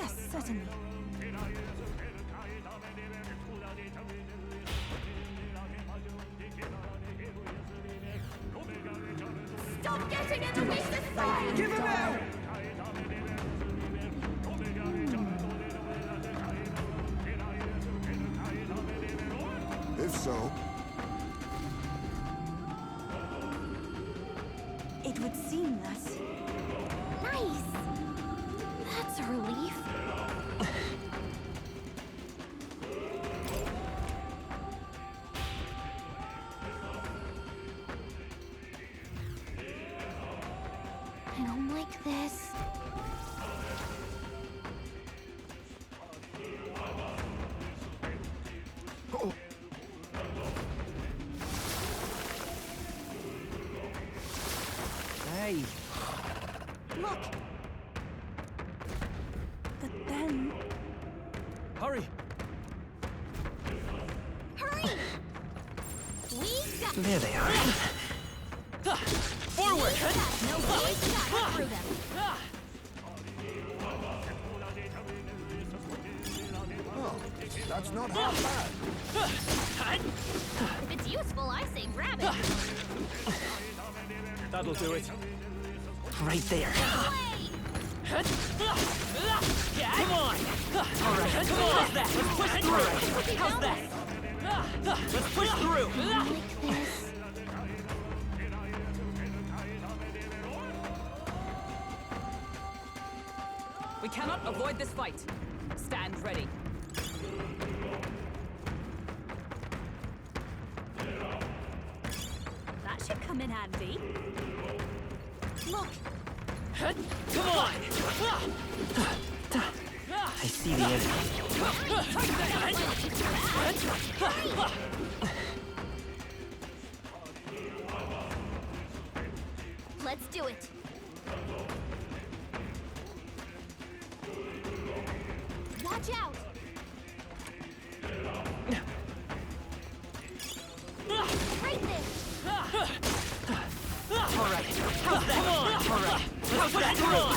Yes, certainly. Stop getting in the way of the fight! Give him out! If so, It would seem that... Nice! That's a relief. I don't like this. oh, Hey, Look! But then... hurry! Hurry! We've got There they are. Forward! no way shot through them. oh, that's not half bad. If it's useful, I say grab it. That'll do it. Right there. Away! Come on! Alright, come on! How's that? Let's push through! How's that? Let's push through! Like this. We cannot avoid this fight. Stand ready. That should come in handy. Look, Come on! I see the enemy. let's do it. Watch out! Right there! Alright, how's that? Come on! Alright, let's push through!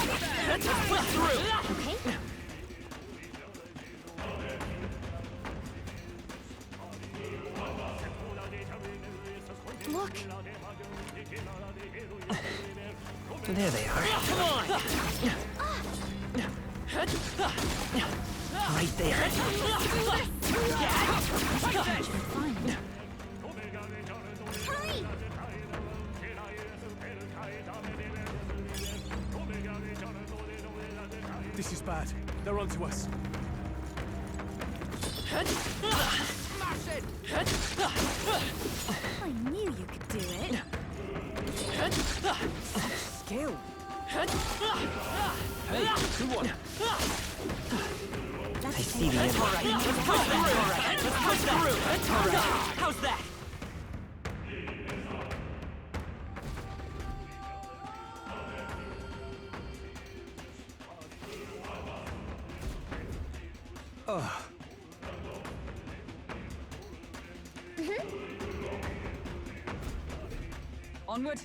Let's push through! Okay. Look, There they are. Come on! Right there. hurry! This is bad. They're onto us. I knew you could do it. Skill. Hey, who won? I see the enemy. Alright, let's push through! Alright, let's push through! Alright, how's that? Onward.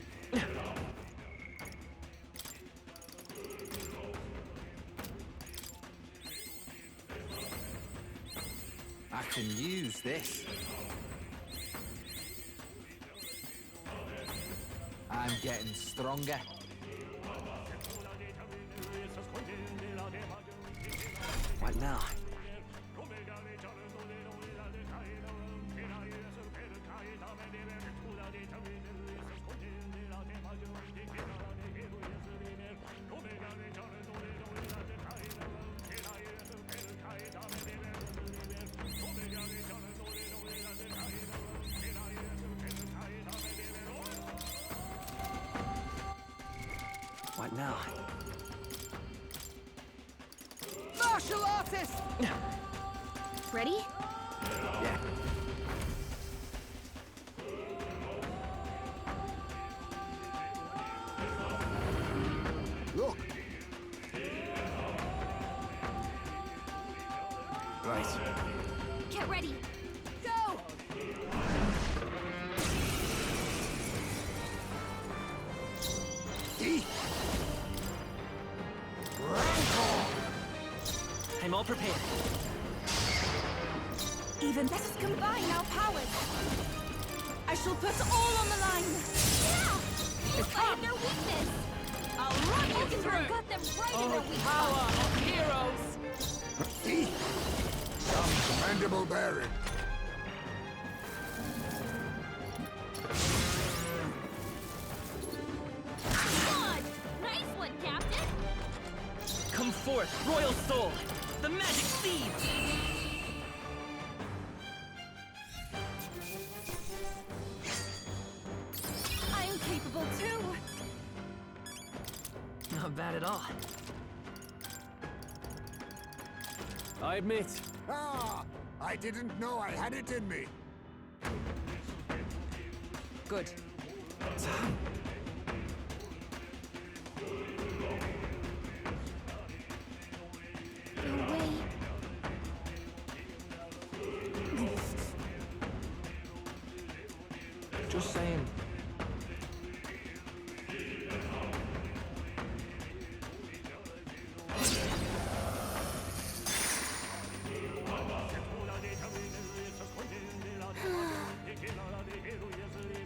I can use this. I'm getting stronger. What now? What now? Martial artist! Ready? Yeah. Look, Right. Get ready. Go! I'm all prepared. Even let us combine our powers. I shall put all on the line. Yeah! Find their weakness! I'll run you through! Got them right in Oh, their weak power spot. of heroes! Some commendable bearing. Come on! Nice one, Captain! Come forth, royal soul! The magic seed! I'm capable too. Not bad at all. I admit, Ah, I didn't know I had it in me. Good. No way. Just saying.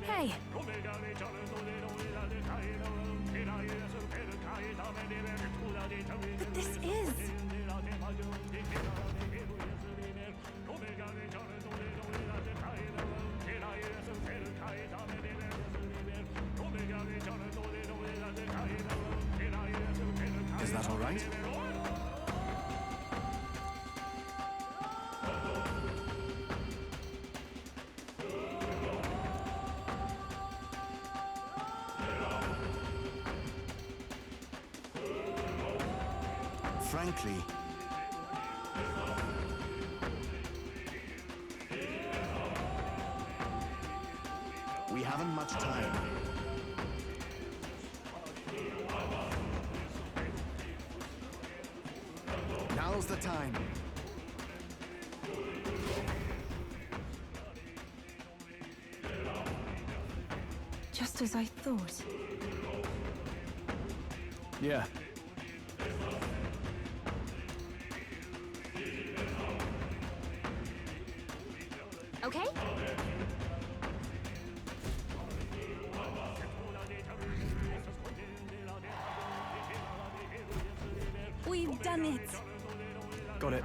Hey, but this is. Is that all right? Frankly, we haven't much time. Now's the time. Just as I thought. yeah. Okay? We've done it. Got it.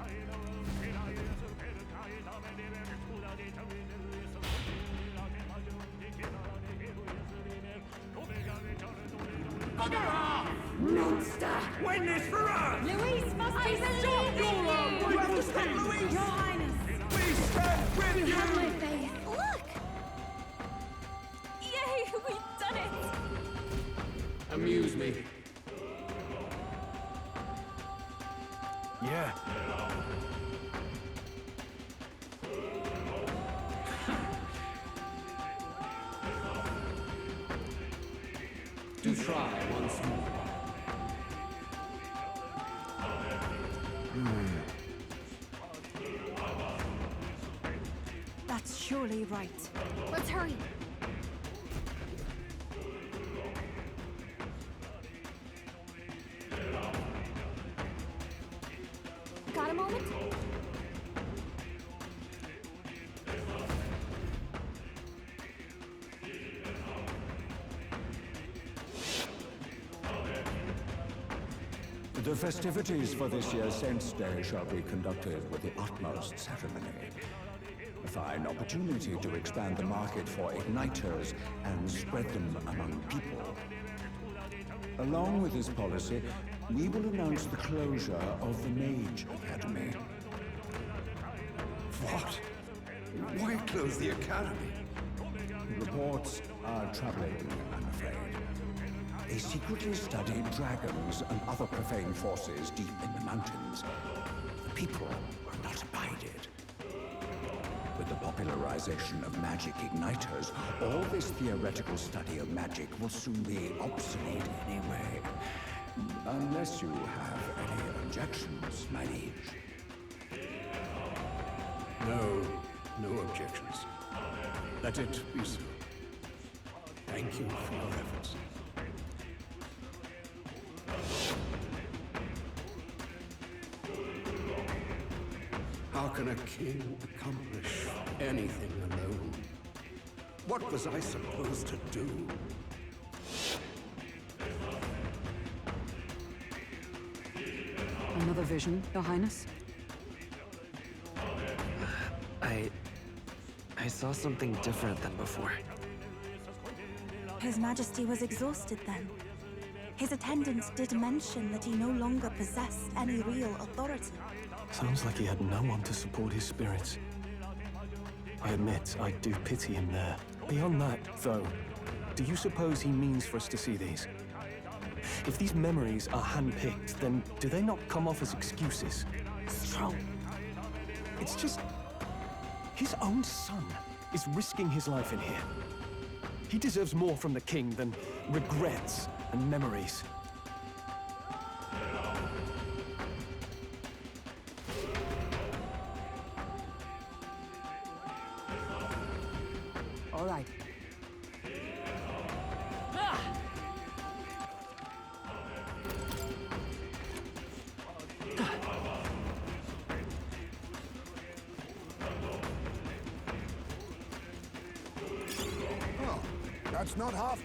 Win this for us! Luis must be believe in you! You have to stop Louise! Your Highness, We stand with you you! have my faith. Look! Yay, we've done it. Amuse me. Yeah. Do try once more. That's surely right. Let's hurry. Got a moment? The festivities for this year's Saints' Day shall be conducted with the utmost ceremony. A fine opportunity to expand the market for igniters and spread them among people. Along with this policy, we will announce the closure of the Mage Academy. What? Why close the academy? Reports are troubling, I'm afraid. They secretly study dragons and other profane forces deep in the mountains. The people will not abide it. With the popularization of magic igniters, all this theoretical study of magic will soon be obsolete anyway. Unless you have any objections, my liege. No objections. Let it be so. Thank you for your efforts. How can a king accomplish anything alone? What was I supposed to do? Another vision, Your Highness? I saw something different than before. His Majesty was exhausted then. His attendants did mention that he no longer possessed any real authority. Sounds like he had no one to support his spirits. I admit, I do pity him there. Beyond that, though, do you suppose he means for us to see these? If these memories are handpicked, then do they not come off as excuses? Strong. It's just... his own son is risking his life in here. He deserves more from the king than regrets and memories. All right. Oh, that's not half.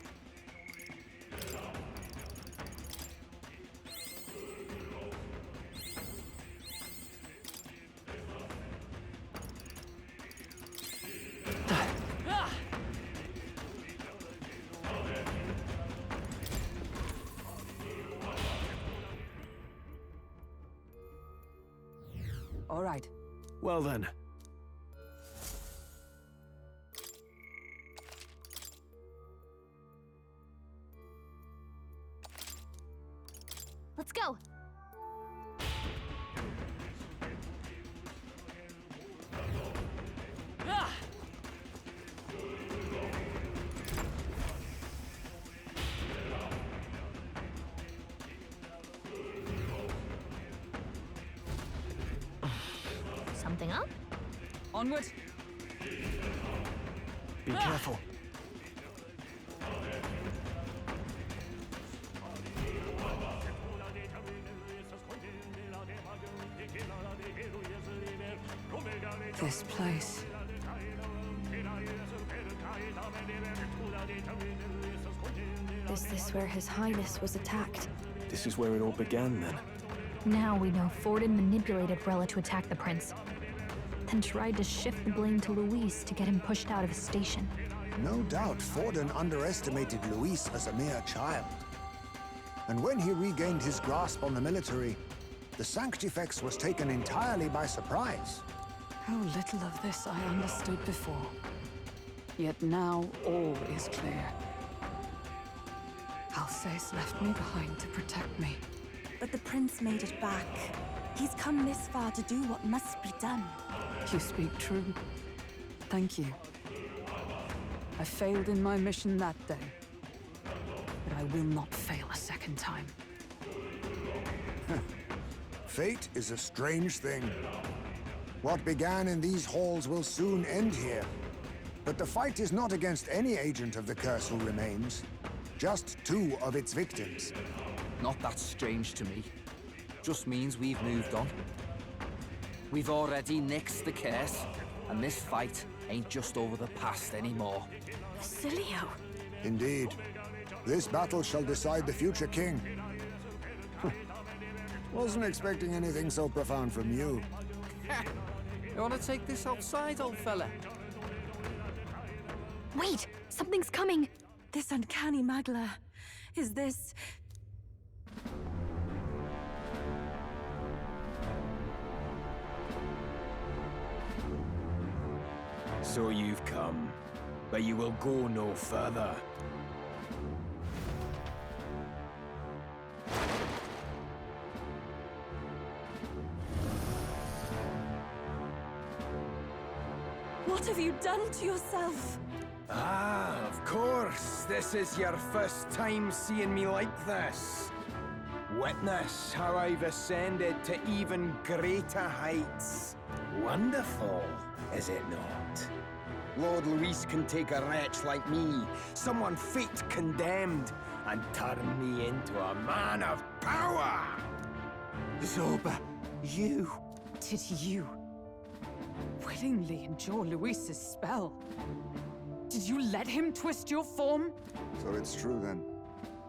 All right. Well then. Let's go. Something up? Onward. Be careful. This place. Is this where His Highness was attacked? This is where it all began, then. Now we know Forden manipulated Rella to attack the prince, then tried to shift the blame to Luis to get him pushed out of his station. No doubt Forden underestimated Luis as a mere child. And when he regained his grasp on the military, the Sanctifex was taken entirely by surprise. How little of this I understood before. Yet now all is clear. Alsace left me behind to protect me. But the prince made it back. He's come this far to do what must be done. You speak true. Thank you. I failed in my mission that day, but I will not fail a second time. Fate is a strange thing. What began in these halls will soon end here. But the fight is not against any agent of the curse who remains. Just two of its victims. Not that strange to me. Just means we've moved on. We've already nixed the curse, and this fight ain't just over the past anymore. Basilio! Indeed. This battle shall decide the future king. Wasn't expecting anything so profound from you. You wanna take this outside, old fella? Wait! Something's coming! This uncanny Magla. Is this... So you've come, but you will go no further. What have you done to yourself? Ah, of course. This is your first time seeing me like this. Witness how I've ascended to even greater heights. Wonderful, is it not? Lord Luis can take a wretch like me, someone fate condemned, and turn me into a man of power. Zoba, you. Did you willingly endure Luis's spell. Did you let him twist your form? So it's true then.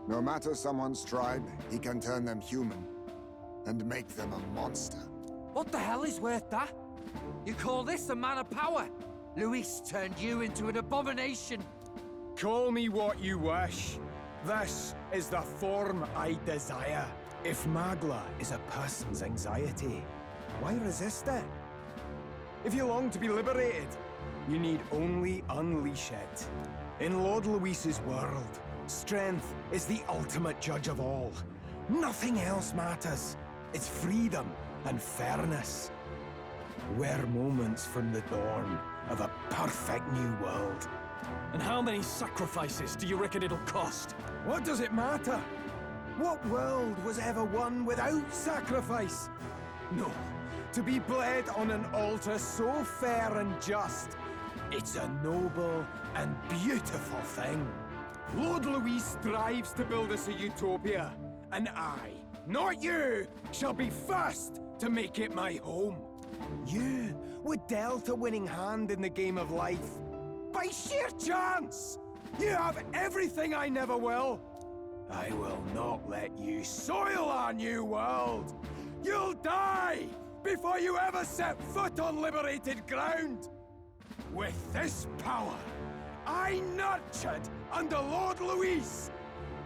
No matter someone's tribe, he can turn them human and make them a monster. What the hell is worth that? You call this a man of power? Luis turned you into an abomination. Call me what you wish. This is the form I desire. If Magla is a person's anxiety, why resist it? If you long to be liberated, you need only unleash it. In Lord Luis's world, strength is the ultimate judge of all. Nothing else matters. It's freedom and fairness. We're moments from the dawn of a perfect new world. And how many sacrifices do you reckon it'll cost? What does it matter? What world was ever won without sacrifice? No. To be bled on an altar so fair and just, it's a noble and beautiful thing. Lord Luis strives to build us a utopia, and I, not you, shall be first to make it my home. You were dealt a winning hand in the game of life. By sheer chance! You have everything I never will. I will not let you soil our new world. You'll die before you ever set foot on liberated ground. With this power, I nurtured under Lord Luis,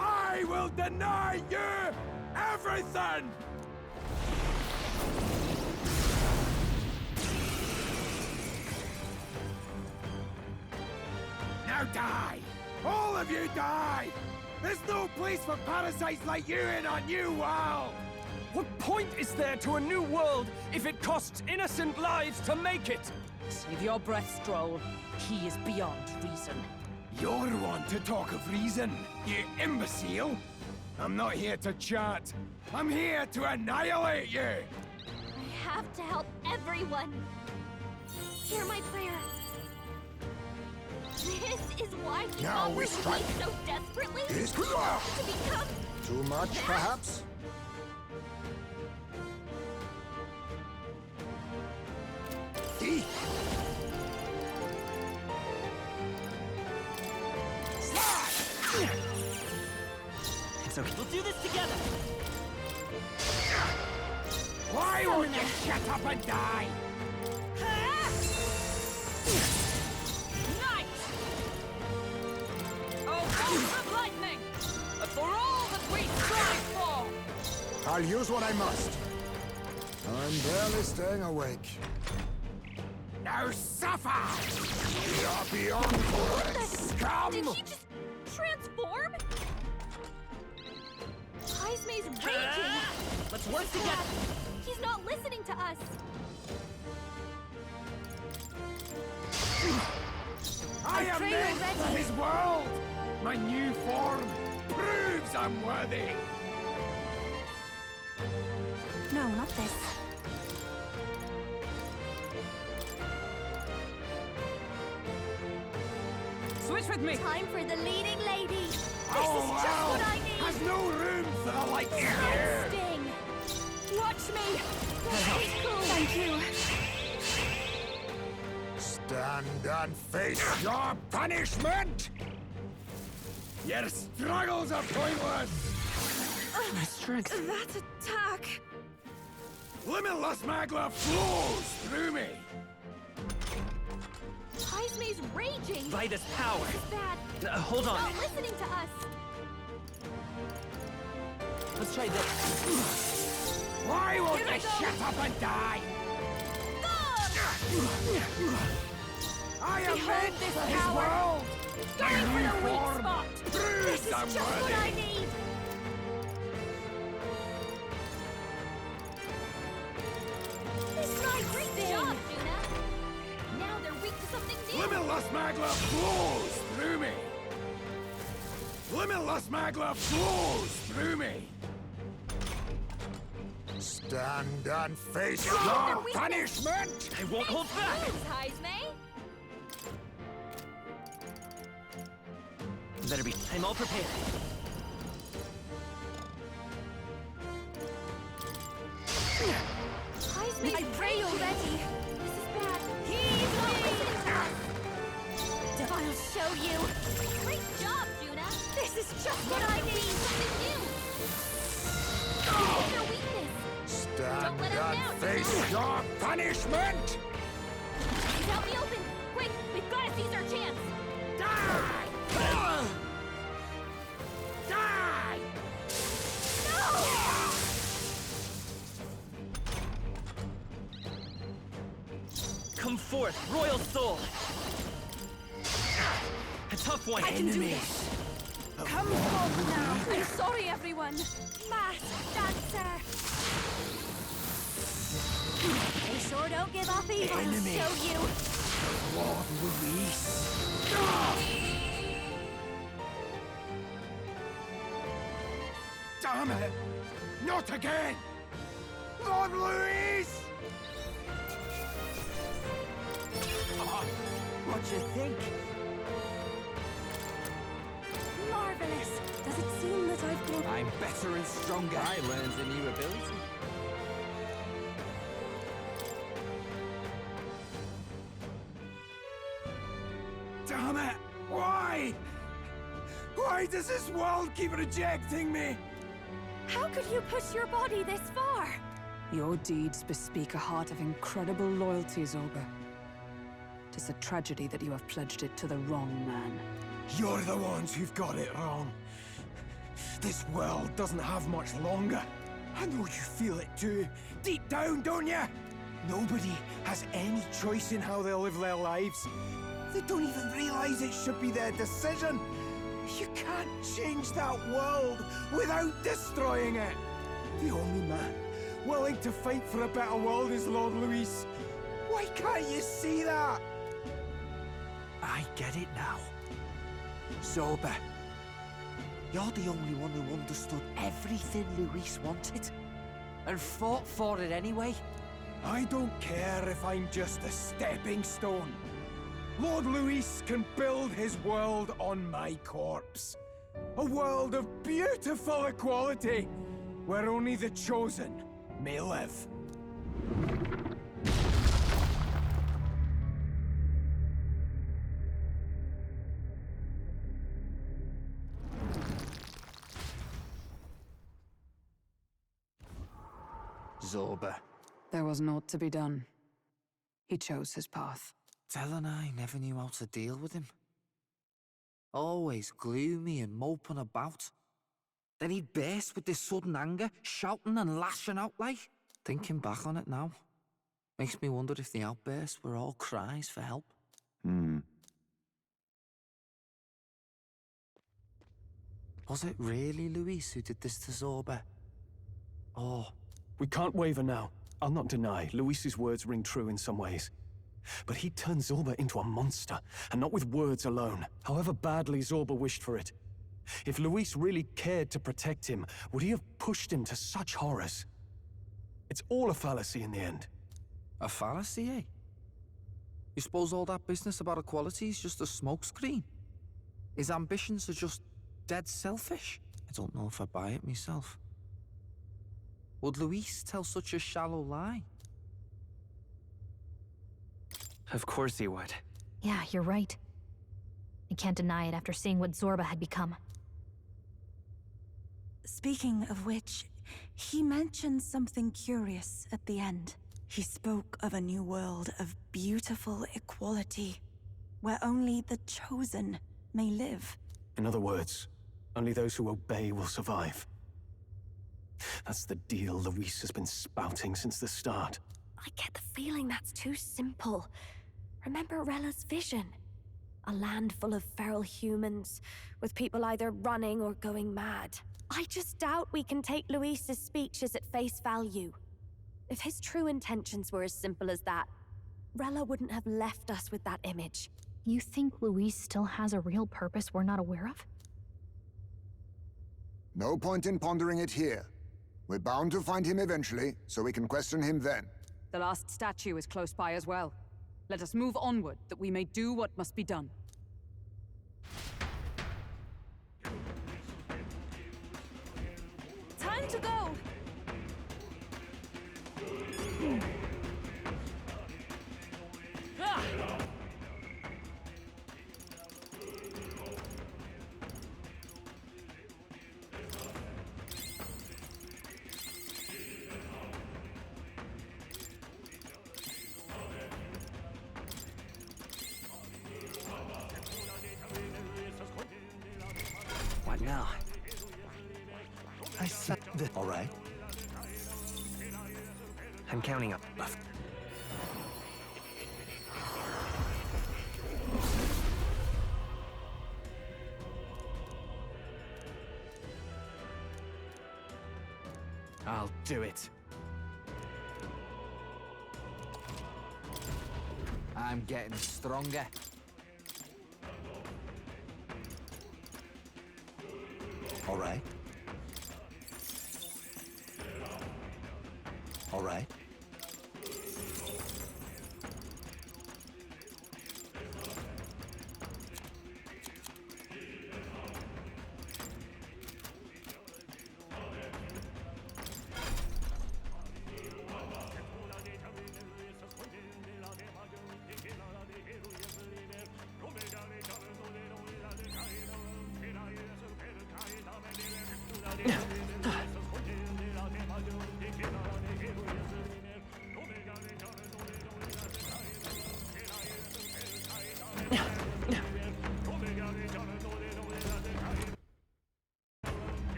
I will deny you everything! Now die! All of you die! There's no place for parasites like you in our new world! What point is there to a new world if it costs innocent lives to make it? Save your breath, Stroll. He is beyond reason. You're one to talk of reason, you imbecile! I'm not here to chat. I'm here to annihilate you! I have to help everyone. Hear my prayer. This is why he Now we strike. so desperately Is to become too much, perhaps? It's okay. We'll do this together. Why won't you shut up and die? Night! Oh, bolts of lightning! For all that we strive for! I'll use what I must. I'm barely staying awake. Now suffer! We are beyond words. Come! Did he just transform? Heisme's raging. Let's work together. He's not listening to us. I am pray meant you're for ready. his world! My new form proves I'm worthy! No, not this. Switch with me! Time for the leading lady. This Oh, is just wow. what I need. Has no room for the likes of you! Sting. Watch me. It's cool. Thank you. Stand and face your punishment! Your struggles are pointless! My strength. That attack. Limitless magla flows through me! Heisme's raging. By this power. This is bad. Hold on. Not listening to us. Let's try this. Why won't Here you we go. shut up and die? I am Behold meant this for his power. world! Going My for new the weak form spot. proves This is I'm just what worthy. I need. This is great job, Juna. Now they're weak to something new. Limitless magla flows through me! Limitless magla flows through me! Stand and face Their your weakness. punishment! I won't hold back. Moves, Heisme. Better be. I'm all prepared. Heisme, I pray you're ready. This is bad. show you! Great job, Juna! This is just what I need! Something new! It's their weakness! Stand Don't let him and down! face your punishment! Please help me open! Quick! We've got to seize our chance! Die! Die! No! Come forth, royal soul! A tough one! I can do this! Come forth now! I'm sorry, everyone! Masked dancer! They sure don't give up either. I'll show you! Lord Luis. Damn it! Not again! Lord Luis! What you think? Marvelous! Does it seem that I've grown... I'm better and stronger. I learned a new ability. Damn it! Why? Why does this world keep rejecting me? How could you push your body this far? Your deeds bespeak a heart of incredible loyalty, Zorba. 'Tis a tragedy that you have pledged it to the wrong man. You're the ones who've got it wrong. This world doesn't have much longer. I know you feel it too. Deep down, don't you? Nobody has any choice in how they live their lives. They don't even realize it should be their decision. You can't change that world without destroying it. The only man willing to fight for a better world is Lord Luis. Why can't you see that? I get it now. Zorba, you're the only one who understood everything Luis wanted. And fought for it anyway. I don't care if I'm just a stepping stone. Lord Luis can build his world on my corpse. A world of beautiful equality, where only the chosen may live. Zorba. There was naught to be done. He chose his path. Tell and I never knew how to deal with him. Always gloomy and moping about. Then he'd burst with this sudden anger, shouting and lashing out like. Thinking back on it now, makes me wonder if the outbursts were all cries for help. Was it really Luis who did this to Zorba? Or... We can't waver now. I'll not deny, Luis's words ring true in some ways. But he turned Zorba into a monster, and not with words alone, however badly Zorba wished for it. If Luis really cared to protect him, would he have pushed him to such horrors? It's all a fallacy in the end. A fallacy, eh? You suppose all that business about equality is just a smokescreen? His ambitions are just dead selfish? I don't know if I buy it myself. Would Luis tell such a shallow lie? Of course he would. Yeah, you're right. I can't deny it after seeing what Zorba had become. Speaking of which, he mentioned something curious at the end. He spoke of a new world of beautiful equality, where only the chosen may live. In other words, only those who obey will survive. That's the deal Luis has been spouting since the start. I get the feeling that's too simple. Remember Rella's vision? A land full of feral humans, with people either running or going mad. I just doubt we can take Luis's speeches at face value. If his true intentions were as simple as that, Rella wouldn't have left us with that image. You think Luis still has a real purpose we're not aware of? No point in pondering it here. We're bound to find him eventually, so we can question him then. The last statue is close by as well. Let us move onward, that we may do what must be done. Time to go! said. All right. I'm counting up. I'll do it. I'm getting stronger. All right. All right.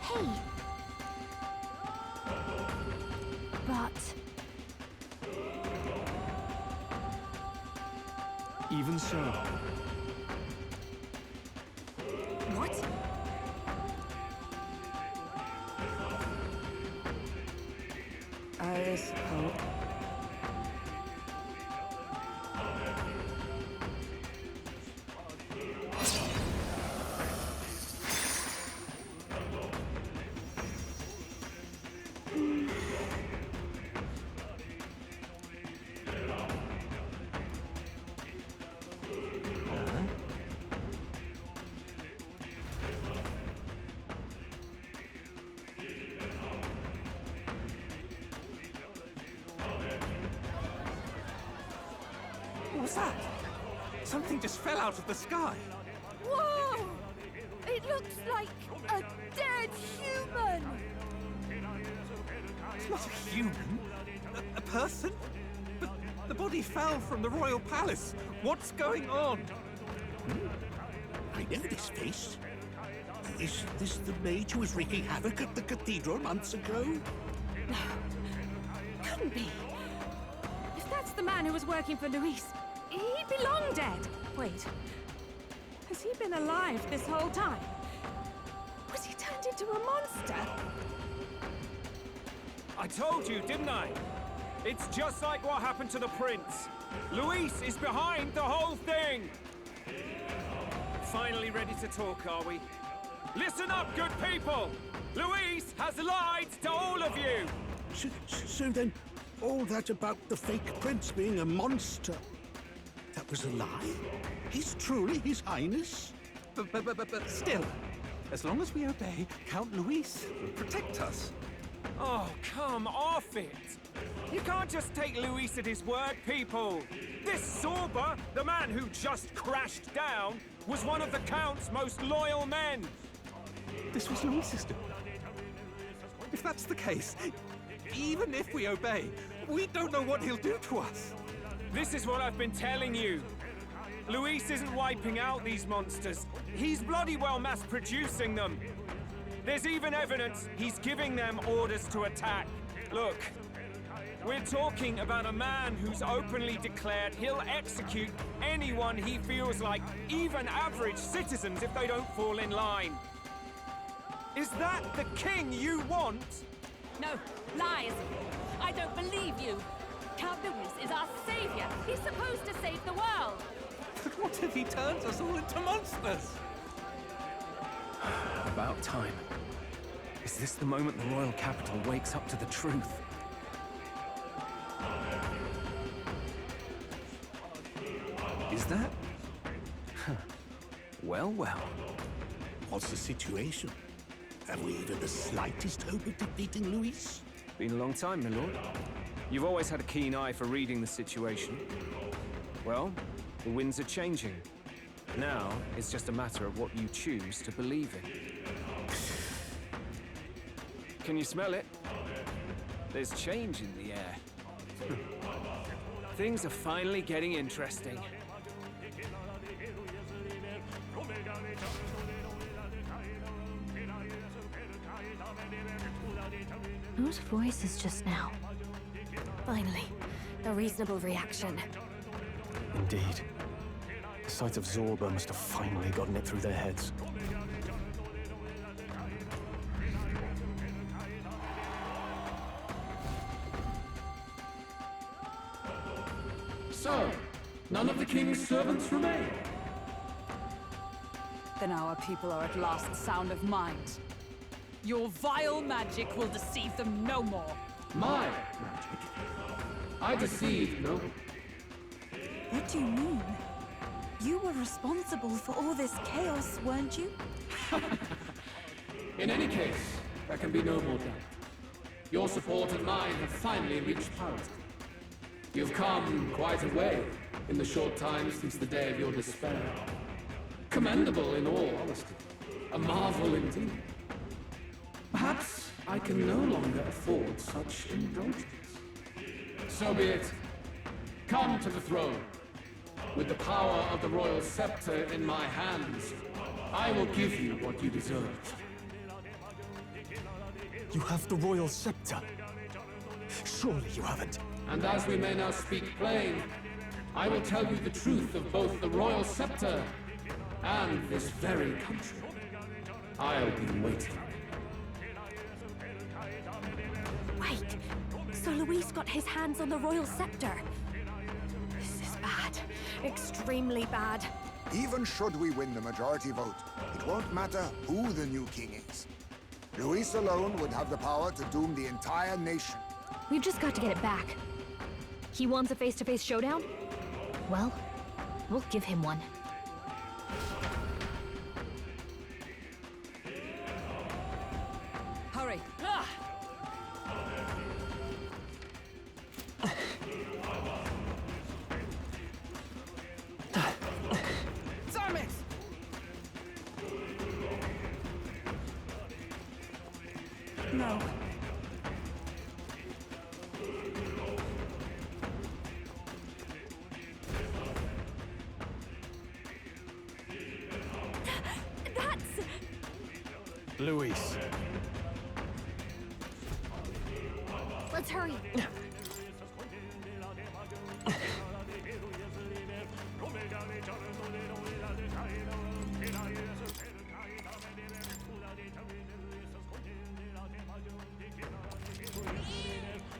Hey. But Even so. what? I suppose. What was that? Something just fell out of the sky. Whoa! It looks like a dead human! It's not a human. A person? But the body fell from the royal palace. What's going on? I know this face. Is this the mage who was wreaking havoc at the cathedral months ago? No. Couldn't be. If that's the man who was working for Luis, he'd be long dead. Wait. Has he been alive this whole time? Was he turned into a monster? I told you, didn't I? It's just like what happened to the prince. Luis is behind the whole thing! Finally ready to talk, are we? Listen up, good people! Luis has lied to all of you! So then, all that about the fake prince being a monster, that was a lie? He's truly His Highness? But still, as long as we obey, Count Luis will protect us. Oh, come off it! You can't just take Luis at his word, people! This Sorba, the man who just crashed down, was one of the Count's most loyal men! This was Luis's doing. If that's the case, even if we obey, we don't know what he'll do to us. This is what I've been telling you. Luis isn't wiping out these monsters. He's bloody well mass-producing them. There's even evidence he's giving them orders to attack. Look, we're talking about a man who's openly declared he'll execute anyone he feels like, even average citizens, if they don't fall in line. Is that the king you want? No, lies. I don't believe you. Count Luis is our savior. He's supposed to save the world. But what if he turns us all into monsters? About time. Is this the moment the royal capital wakes up to the truth? Is that? Well, well. What's the situation? Have we even the slightest hope of defeating Luis? Been a long time, my lord. You've always had a keen eye for reading the situation. Well, the winds are changing. Now, it's just a matter of what you choose to believe in. Can you smell it? There's change in the air. Things are finally getting interesting. Whose voice is just now? Finally, a reasonable reaction. Indeed. The sight of Zorba must have finally gotten it through their heads. So, none of the king's servants remain. Then our people are at last sound of mind. Your vile magic will deceive them no more. My magic? I deceived no one. What do you mean? You were responsible for all this chaos, weren't you? In any case, there can be no more doubt. Your support and mine have finally reached parity. You've come quite a way in the short time since the day of your despair. Commendable in all honesty. A marvel indeed. Perhaps I can no longer afford such indulgence. So be it. Come to the throne. With the power of the royal scepter in my hands, I will give you what you deserve. You have the royal scepter. Surely you haven't. And as we may now speak plain, I will tell you the truth of both the royal scepter and this very country. I'll be waiting. Wait, so Luis got his hands on the royal scepter? This is bad. Extremely bad. Even should we win the majority vote, it won't matter who the new king is. Luis alone would have the power to doom the entire nation. We've just got to get it back. He wants a face-to-face showdown? Well, we'll give him one. Hurry! Damn it! No. Luis. Let's hurry.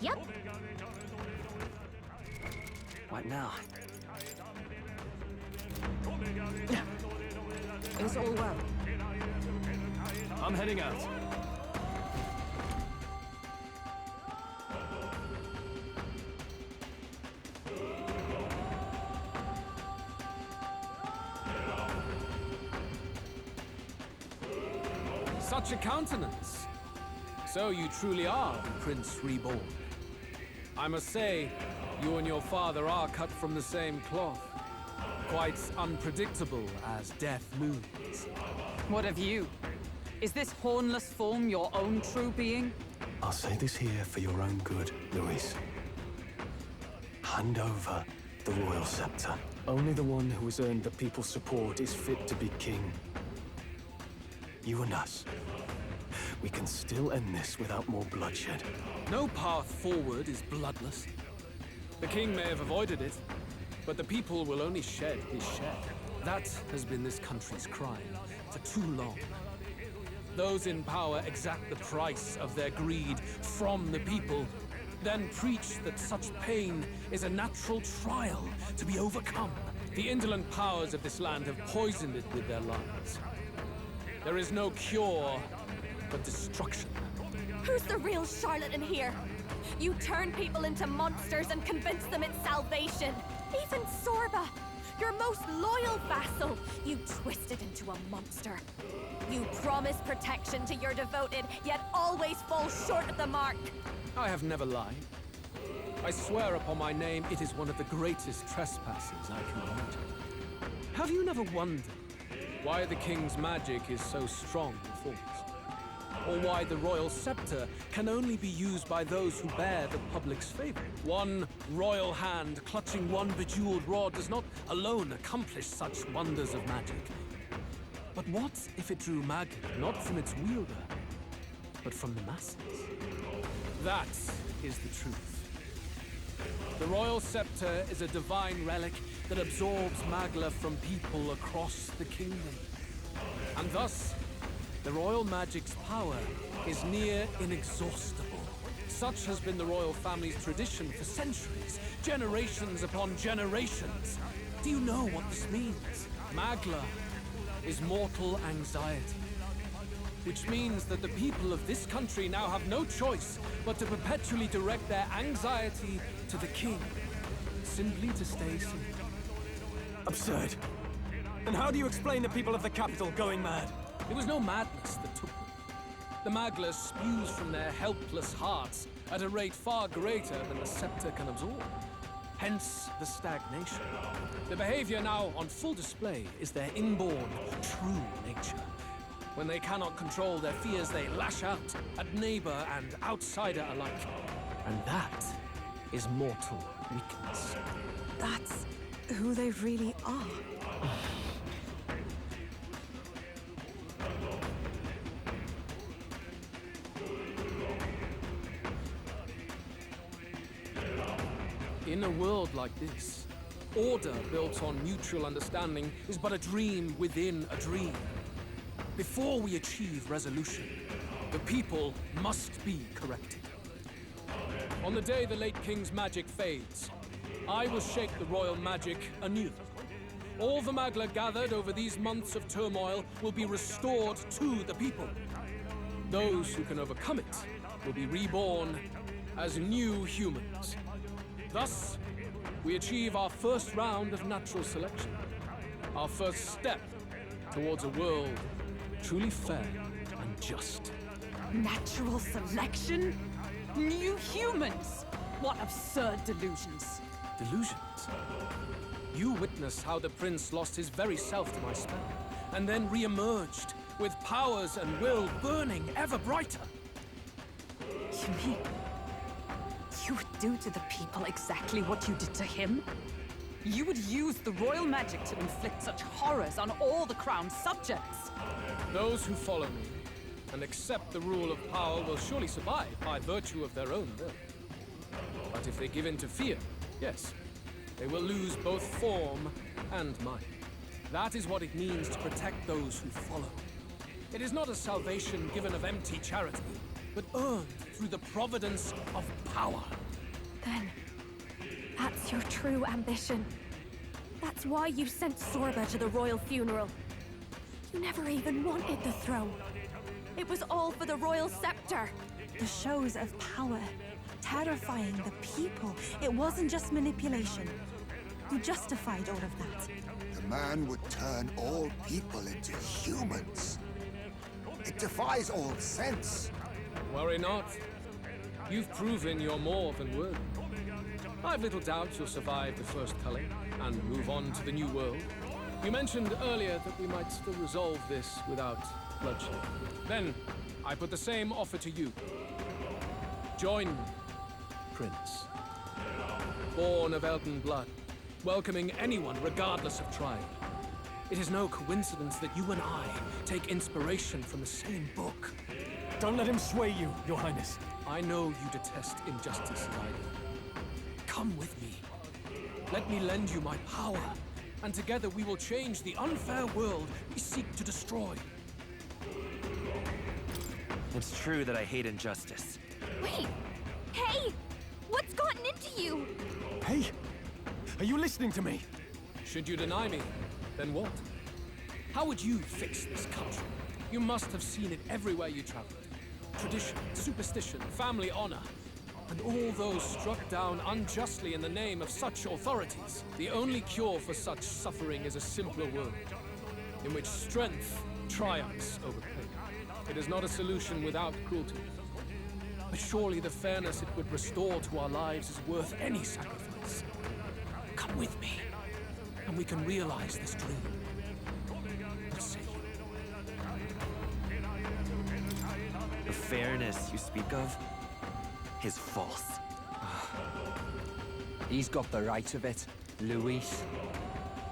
Yep. What now? It's all well. I'm heading out. Such a countenance. So you truly are the Prince Reborn. I must say, you and your father are cut from the same cloth. Quite unpredictable as death looms. What of you? Is this hornless form your own true being? I'll say this here for your own good, Luis. Hand over the royal scepter. Only the one who has earned the people's support is fit to be king. You and us. We can still end this without more bloodshed. No path forward is bloodless. The king may have avoided it, but the people will only shed his shed. That has been this country's crime for too long. Those in power exact the price of their greed from the people, then preach that such pain is a natural trial to be overcome. The indolent powers of this land have poisoned it with their lies. There is no cure but destruction. Who's the real charlatan here? You turn people into monsters and convince them it's salvation. Even Zorba, your most loyal vassal, you twisted into a monster. You promise protection to your devoted, yet always fall short of the mark. I have never lied. I swear upon my name, it is one of the greatest trespasses I can imagine. Have you never wondered why the king's magic is so strong and force? Or why the royal scepter can only be used by those who bear the public's favor? One royal hand clutching one bejeweled rod does not alone accomplish such wonders of magic. But what if it drew magic not from its wielder, but from the masses? That is the truth. The royal scepter is a divine relic that absorbs Magla from people across the kingdom. And thus, the royal magic's power is near inexhaustible. Such has been the royal family's tradition for centuries, generations upon generations. Do you know what this means? Magla is mortal anxiety, which means that the people of this country now have no choice but to perpetually direct their anxiety to the king, simply to stay safe. Absurd. And how do you explain the people of the capital going mad? It was no madness that took them. The Magla spews from their helpless hearts at a rate far greater than the scepter can absorb. Hence the stagnation. The behavior now on full display is their inborn, true nature. When they cannot control their fears, they lash out at neighbor and outsider alike. And that is mortal weakness. That's who they really are. In a world like this, order built on mutual understanding is but a dream within a dream. Before we achieve resolution, the people must be corrected. On the day the late king's magic fades, I will shake the royal magic anew. All the Magla gathered over these months of turmoil will be restored to the people. Those who can overcome it will be reborn as new humans. Thus, we achieve our first round of natural selection. Our first step towards a world truly fair and just. Natural selection? New humans? What absurd delusions. Delusions? You witnessed how the prince lost his very self to my spell, and then re-emerged with powers and will burning ever brighter. You mean you would do to the people exactly what you did to him? You would use the royal magic to inflict such horrors on all the crown's subjects? Those who follow me and accept the rule of power will surely survive by virtue of their own will. But if they give in to fear, yes, they will lose both form and mind. That is what it means to protect those who follow. It is not a salvation given of empty charity, but earned through the providence of power. Then, that's your true ambition. That's why you sent Sorba to the royal funeral. You never even wanted the throne. It was all for the royal scepter. The shows of power, terrifying the people. It wasn't just manipulation. You justified all of that. The man would turn all people into humans. It defies all sense. Worry not. You've proven you're more than worthy. I've little doubt you'll survive the first culling and move on to the new world. You mentioned earlier that we might still resolve this without bloodshed. Then, I put the same offer to you. Join me, Prince. Born of Elden blood, welcoming anyone regardless of tribe. It is no coincidence that you and I take inspiration from the same book. Don't let him sway you, Your Highness. I know you detest injustice as I do. Come with me. Let me lend you my power, and together we will change the unfair world we seek to destroy. It's true that I hate injustice. Wait! Hey! What's gotten into you? Hey! Are you listening to me? Should you deny me, then what? How would you fix this country? You must have seen it everywhere you traveled. Tradition, superstition, family honor, and all those struck down unjustly in the name of such authorities. The only cure for such suffering is a simpler world, in which strength triumphs over pain. It is not a solution without cruelty. But surely the fairness it would restore to our lives is worth any sacrifice. Come with me, and we can realize this dream. What say you? The fairness you speak of is false. He's got the right of it, Luis.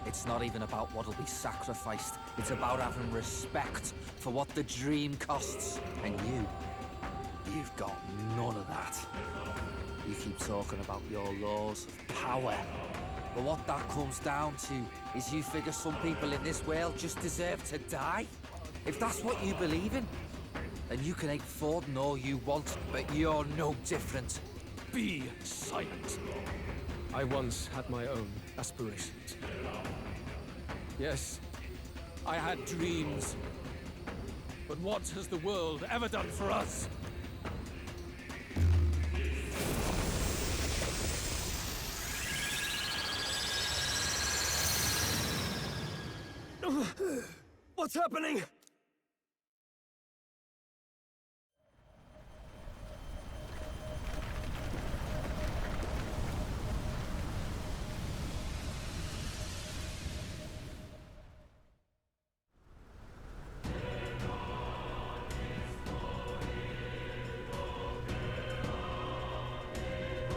It's not even about what'll be sacrificed. It's about having respect for what the dream costs. And You've got none of that. You keep talking about your laws of power. But what that comes down to is you figure some people in this world just deserve to die. If that's what you believe in, then you can hate Forden all you want, but you're no different. Be silent. I once had my own aspirations. Yes, I had dreams. But what has the world ever done for us? What's happening?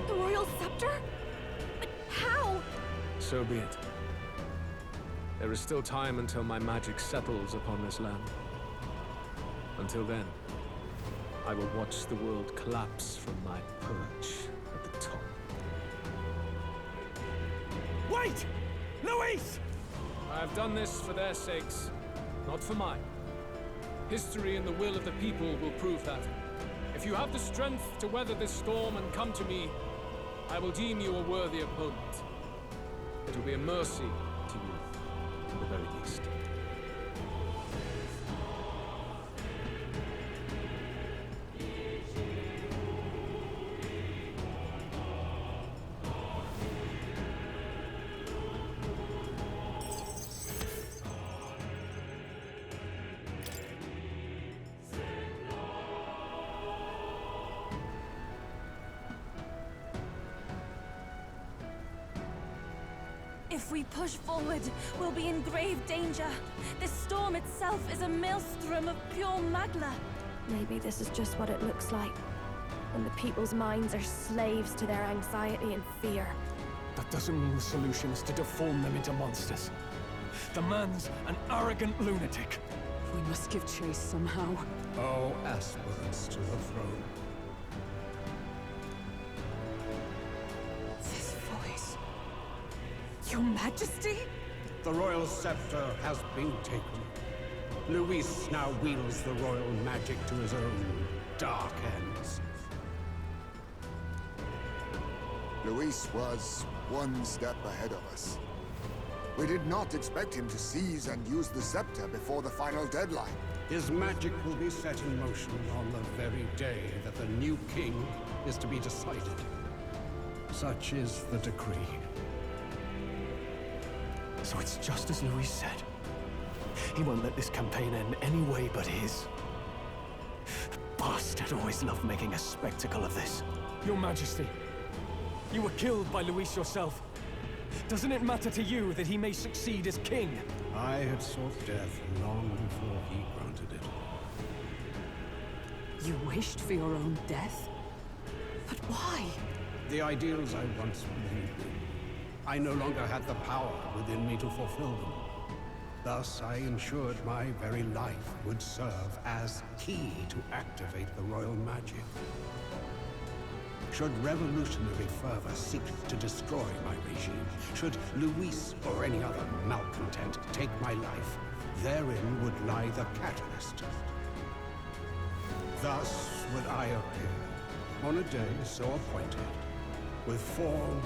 The royal scepter? But how? So be it. There is still time until my magic settles upon this land. Until then, I will watch the world collapse from my perch at the top. Wait! Luis! I have done this for their sakes, not for mine. History and the will of the people will prove that. If you have the strength to weather this storm and come to me, I will deem you a worthy opponent. It will be a mercy to you, at the very least. If we push forward, we'll be in grave danger. This storm itself is a maelstrom of pure magla. Maybe this is just what it looks like. When the people's minds are slaves to their anxiety and fear. That doesn't mean the solution is to deform them into monsters. The man's an arrogant lunatic. We must give chase somehow. Oh, aspirants to the throne. This voice. Your Majesty? The royal scepter has been taken. Luis now wields the royal magic to his own dark ends. Luis was one step ahead of us. We did not expect him to seize and use the scepter before the final deadline. His magic will be set in motion on the very day that the new king is to be decided. Such is the decree. So it's just as Luis said. He won't let this campaign end any way but his. The bastard always loved making a spectacle of this. Your Majesty, you were killed by Luis yourself. Doesn't it matter to you that he may succeed as king? I had sought death long before he granted it. You wished for your own death? But why? The ideals I once believed in. I no longer had the power within me to fulfill them. Thus, I ensured my very life would serve as key to activate the royal magic. Should revolutionary fervor seek to destroy my regime, should Luis or any other malcontent take my life, therein would lie the catalyst. Thus would I appear, on a day so appointed, with form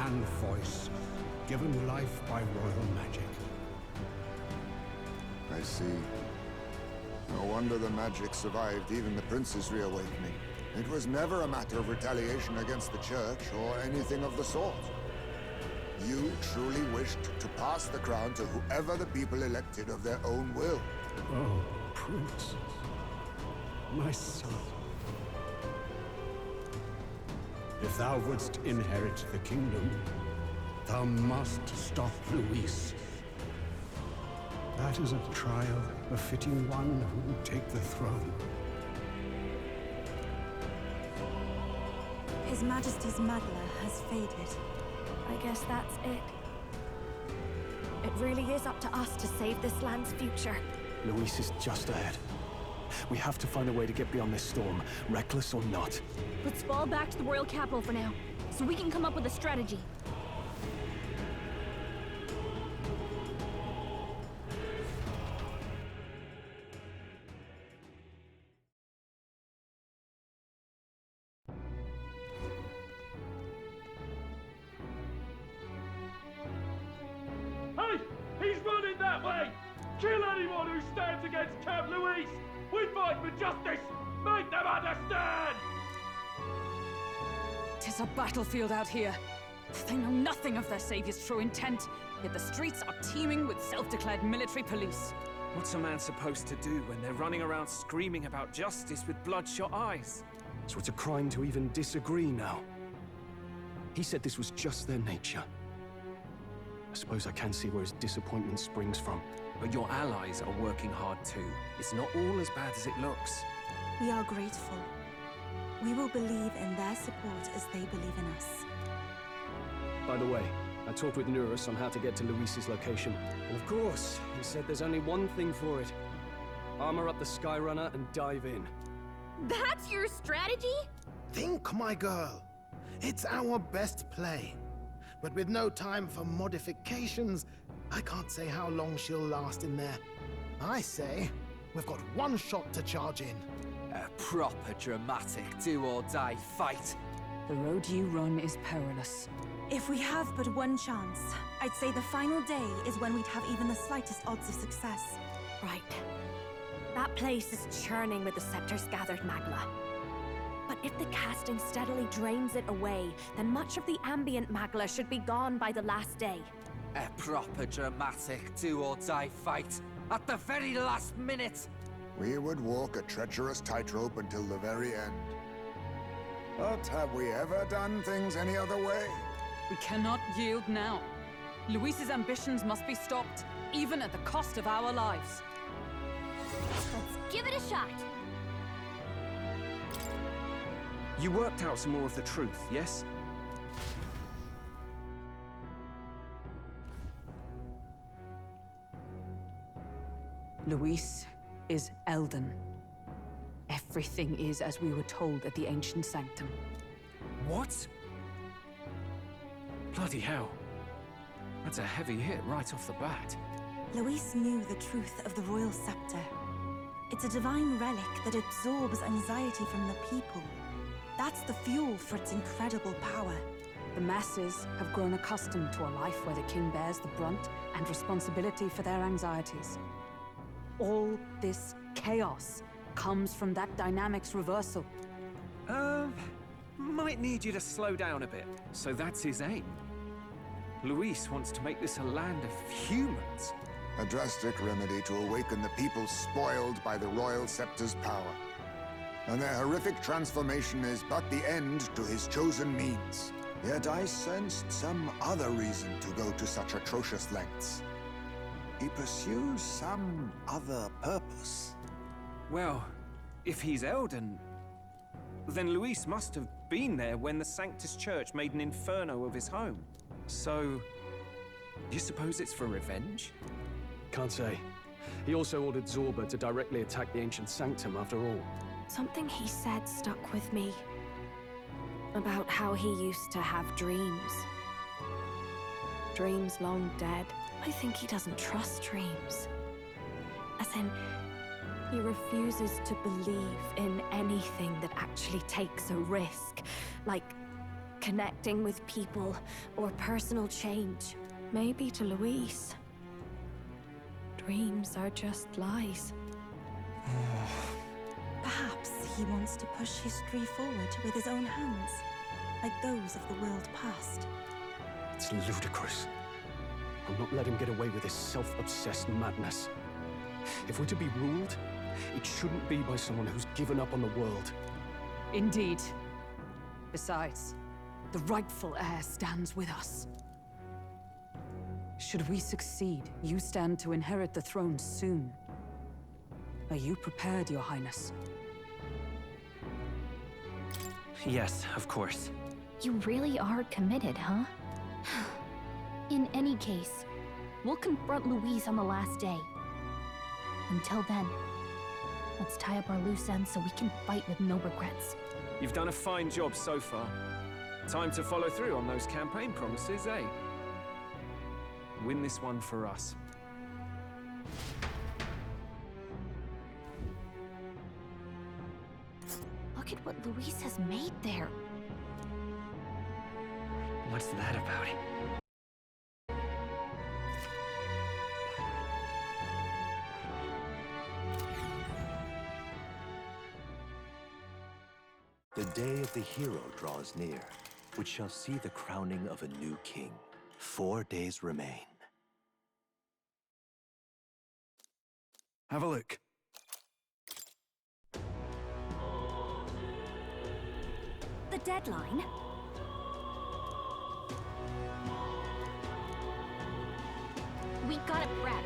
and voice, given life by royal magic. I see. No wonder the magic survived even the prince's reawakening. It was never a matter of retaliation against the church or anything of the sort. You truly wished to pass the crown to whoever the people elected of their own will. Oh, Prince. My son. If thou wouldst inherit the kingdom, thou must stop Luis. That is a trial befitting one who will take the throne. His Majesty's magla has faded. I guess that's it. It really is up to us to save this land's future. Luis is just ahead. We have to find a way to get beyond this storm, reckless or not. Let's fall back to the royal capital for now, so we can come up with a strategy. Hey! He's running that way! Kill anyone who stands against Count Luis! We fight for justice! Make them understand! 'Tis a battlefield out here. They know nothing of their savior's true intent, yet the streets are teeming with self-declared military police. What's a man supposed to do when they're running around screaming about justice with bloodshot eyes? So it's a crime to even disagree now. He said this was just their nature. I suppose I can see where his disappointment springs from. But your allies are working hard too. It's not all as bad as it looks. We are grateful. We will believe in their support as they believe in us. By the way, I talked with Nurus on how to get to Luis's location. And of course, he said there's only one thing for it. Armor up the Skyrunner and dive in. That's your strategy? Think, my girl. It's our best play. But with no time for modifications, I can't say how long she'll last in there. I say, we've got one shot to charge in. A proper dramatic do-or-die fight. The road you run is perilous. If we have but one chance, I'd say the final day is when we'd have even the slightest odds of success. Right. That place is churning with the Scepter's gathered magma. But if the casting steadily drains it away, then much of the ambient magma should be gone by the last day. A proper dramatic do-or-die fight. At the very last minute. We would walk a treacherous tightrope until the very end. But have we ever done things any other way? We cannot yield now. Luis's ambitions must be stopped, even at the cost of our lives. Let's give it a shot. You worked out some more of the truth, yes? Luis is Elden. Everything is as we were told at the Ancient Sanctum. What? Bloody hell. That's a heavy hit right off the bat. Luis knew the truth of the Royal Scepter. It's a divine relic that absorbs anxiety from the people. That's the fuel for its incredible power. The masses have grown accustomed to a life where the king bears the brunt and responsibility for their anxieties. All this chaos comes from that dynamic's reversal. Might need you to slow down a bit. So that's his aim. Luis wants to make this a land of humans. A drastic remedy to awaken the people spoiled by the Royal Scepter's power. And their horrific transformation is but the end to his chosen means. Yet I sensed some other reason to go to such atrocious lengths. He pursues some other purpose. Well, if he's Elden, then Luis must have been there when the Sanctus Church made an inferno of his home. So, you suppose it's for revenge? Can't say. He also ordered Zorba to directly attack the Ancient Sanctum after all. Something he said stuck with me. About how he used to have dreams. Dreams long dead. I think he doesn't trust dreams. As in, he refuses to believe in anything that actually takes a risk. Like connecting with people or personal change. Maybe to Luis, dreams are just lies. Perhaps he wants to push history forward with his own hands, like those of the world past. It's ludicrous. I'll not let him get away with this self-obsessed madness. If we're to be ruled, it shouldn't be by someone who's given up on the world. Indeed. Besides, the rightful heir stands with us. Should we succeed, you stand to inherit the throne soon. Are you prepared, Your Highness? Yes, of course. You really are committed, huh? In any case, we'll confront Luis on the last day. Until then, Let's tie up our loose ends so we can fight with no regrets. You've done a fine job so far. Time to follow through on those campaign promises, eh? Win this one for us. Look at what Luis has made there. What's that about? The day of the hero draws near, which shall see the crowning of a new king. 4 days remain. Have a look. The deadline? We gotta prep.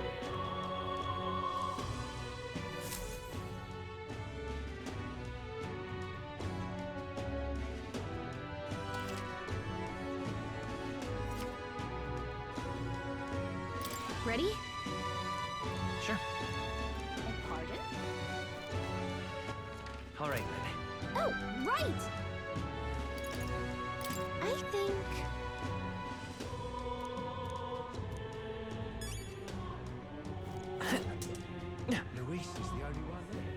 Ready? Sure. Pardon? All right, then. Oh, right! I think... Luis is the only one there.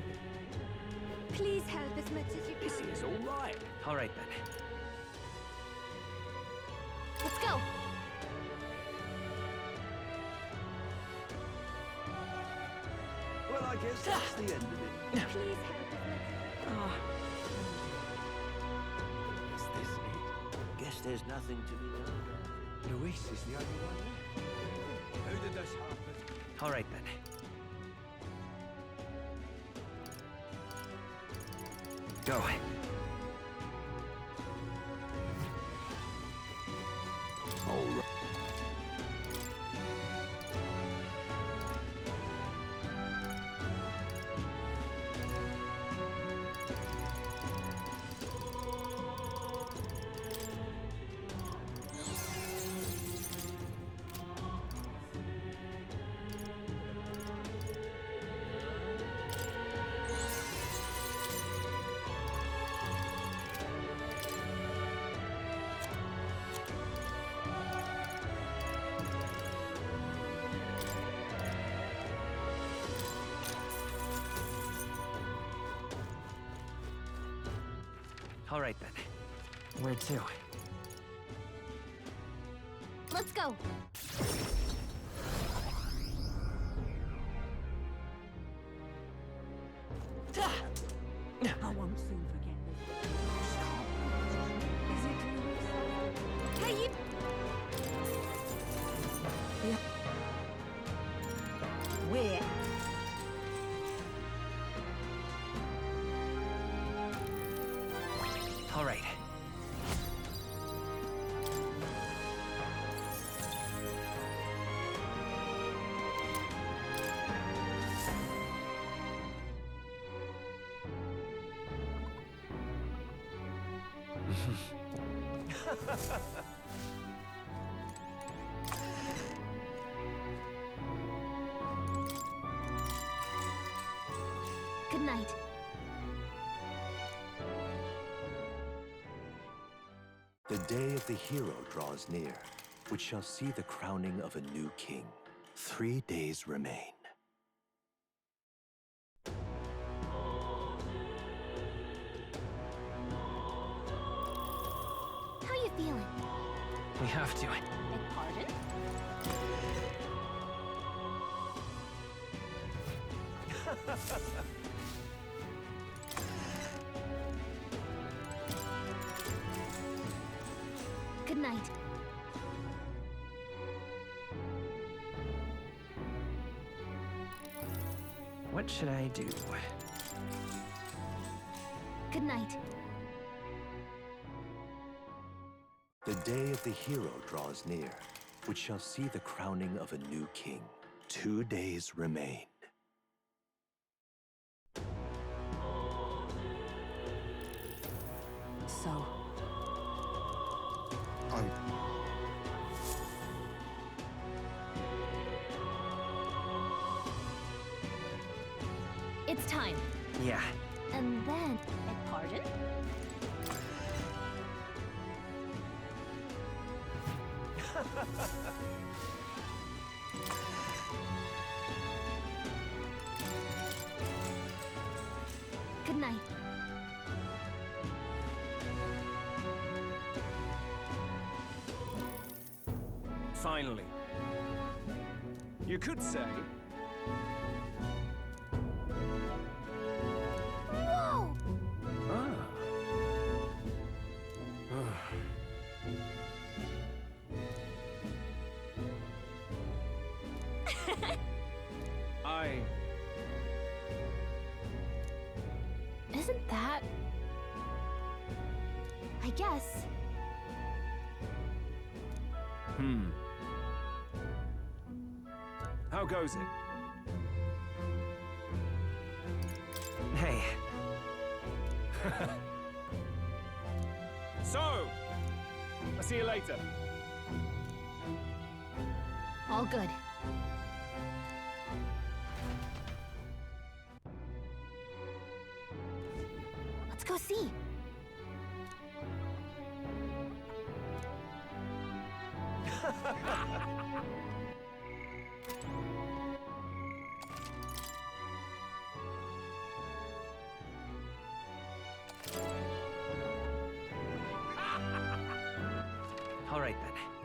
Please help as much as you can. This is all right. All right, then. Let's go! Well, I guess that's the end of it. Please help as much Is this it? Guess there's nothing to be done. Luis is the only one there. Who did this happen? All right, then. Go. All right. All right, then. Where to? Let's go! I won't soon forget this. Is it Hey, you... Where? All right. Good night. The day of the hero draws near, which shall see the crowning of a new king. 3 days remain. How you feeling? We have to. Beg pardon? Good night. What should I do? Good night. The day of the hero draws near, which shall see the crowning of a new king. 2 days remain. So... It's time. And then... Pardon? Good night. Finally. You could say... Whoa! Isn't that... I guess... How goes it? Hey. So, I'll see you later. All good. Let's go see. All right then.